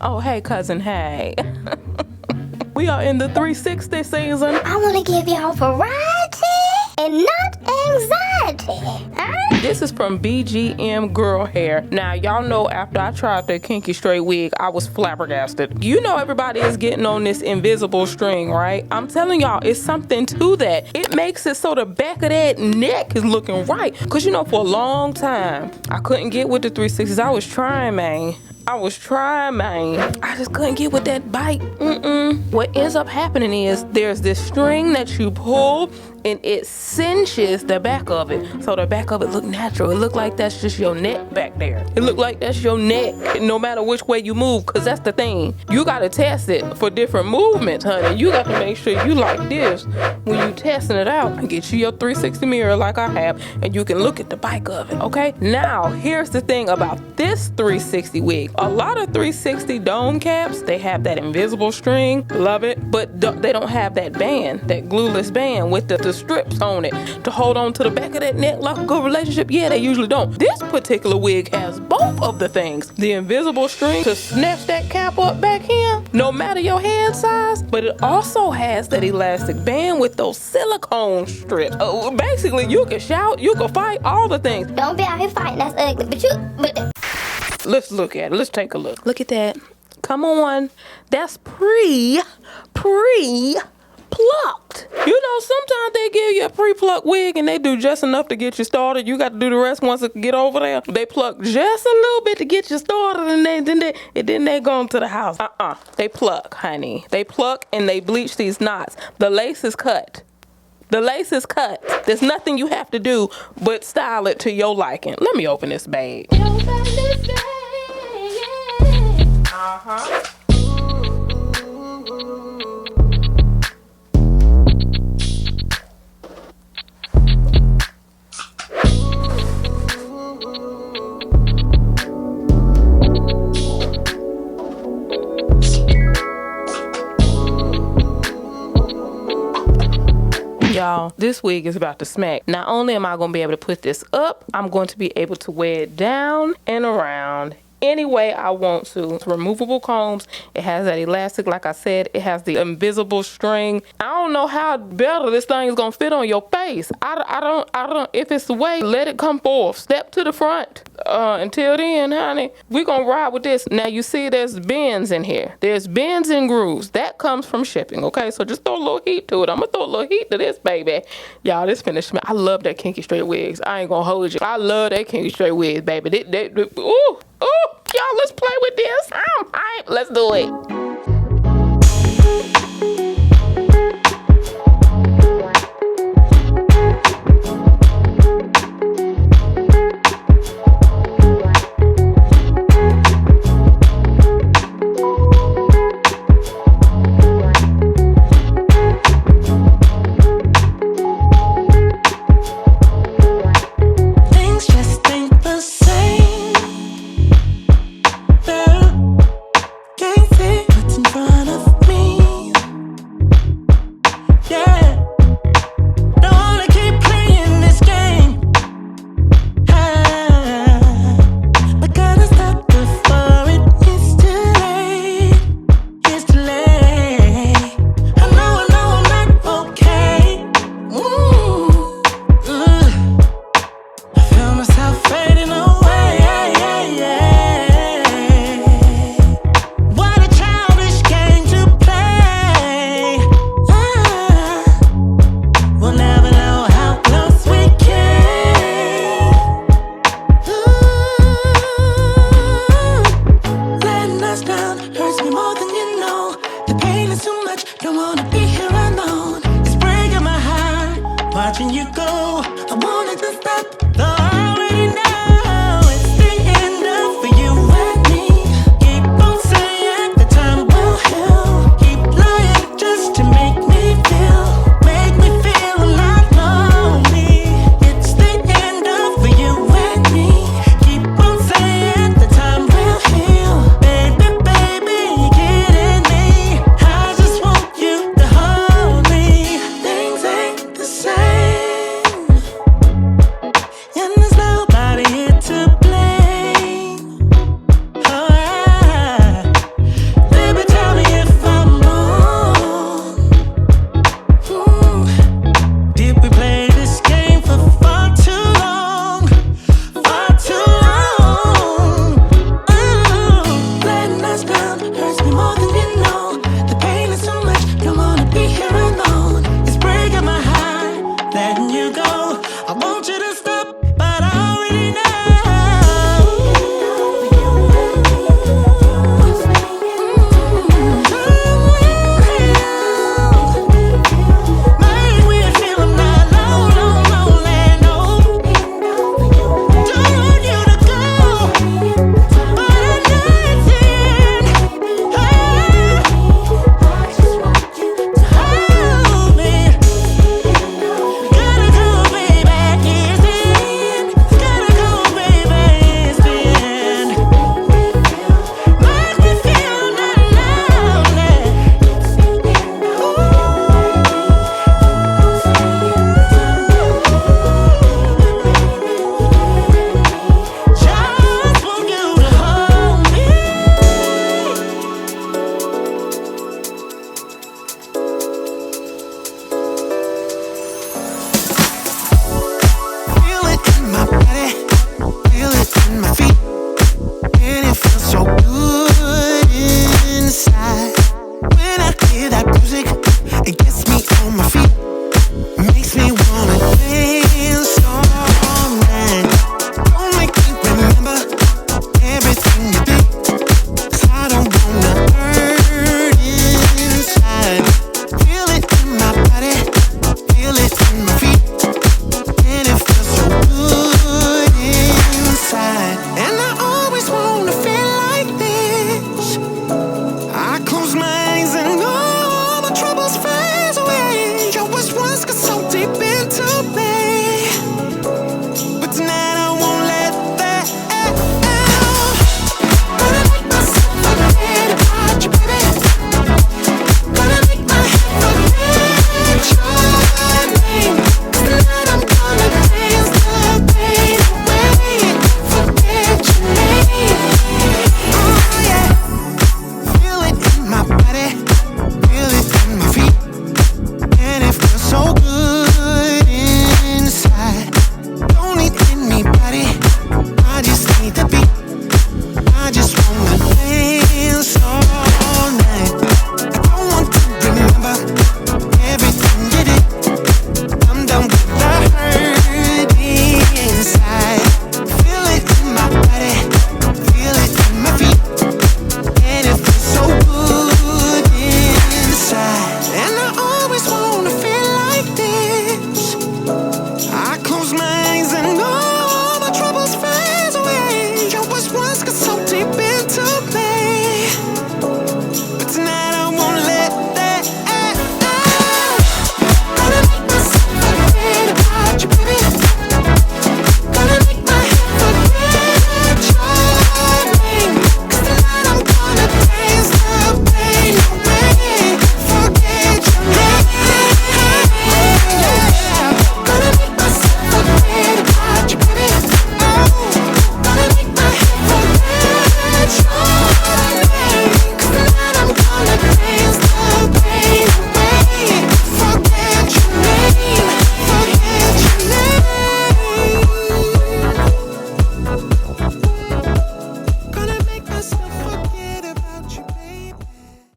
Oh, hey, cousin, hey. We are in the 360 season. I want to give y'all variety and not anxiety. Huh? This is from BGM Girl Hair. Now, y'all know after I tried the Kinky straight wig, I was flabbergasted. You know everybody is getting on this invisible string, right? I'm telling y'all, it's something to that. It makes it so the back of that neck is looking right. Because, you know, for a long time, I couldn't get with the 360s. I was trying, man. I just couldn't get with that bite. What ends up happening is there's this string that you pull and it cinches the back of it. So the back of it look natural. It look like that's just your neck back there. It look like that's your neck no matter which way you move, because that's the thing. You got to test it for different movements, honey. You got to make sure you like this when you testing it out. Get you your 360 mirror like I have and you can look at the back of it, okay? Now, here's the thing about this 360 wig. A lot of 360 dome caps, they have that invisible string, love it, but they don't have that band, that glueless band with the strips on it to hold on to the back of that neck like a good relationship. Yeah, they usually don't. This particular wig has both of the things. The invisible string to snatch that cap up back here, no matter your hand size, but it also has that elastic band with those silicone strips. Basically, you can shout, you can fight, all the things. Don't be out here fighting, that's ugly. Let's look at it. Let's take a look. Look at that. Come on. That's pre-plucked. You know, sometimes they give you a pre-plucked wig and they do just enough to get you started. You got to do the rest once it get over there. They pluck just a little bit to get you started and then they go into the house. They pluck, honey. They pluck and they bleach these knots. The lace is cut. There's nothing you have to do but style it to your liking. Let me open this bag. Y'all, this wig is about to smack. Not only am I going to be able to put this up, I'm going to be able to wear it down and around any way I want to. It's removable combs. It has that elastic, like I said. It has the invisible string. I don't know how better this thing is gonna fit on your face. I don't. If it's the way, let it come forth. Step to the front. Until then, honey, we gonna ride with this. Now you see, there's bends in here. There's bends and grooves. That comes from shipping. Okay, so just throw a little heat to it. I'm gonna throw a little heat to this, baby. Y'all, this finished me. I love that Kinky straight wigs. I ain't gonna hold you. I love that Kinky straight wigs, baby. Ooh, y'all, let's play with this. Let's do it.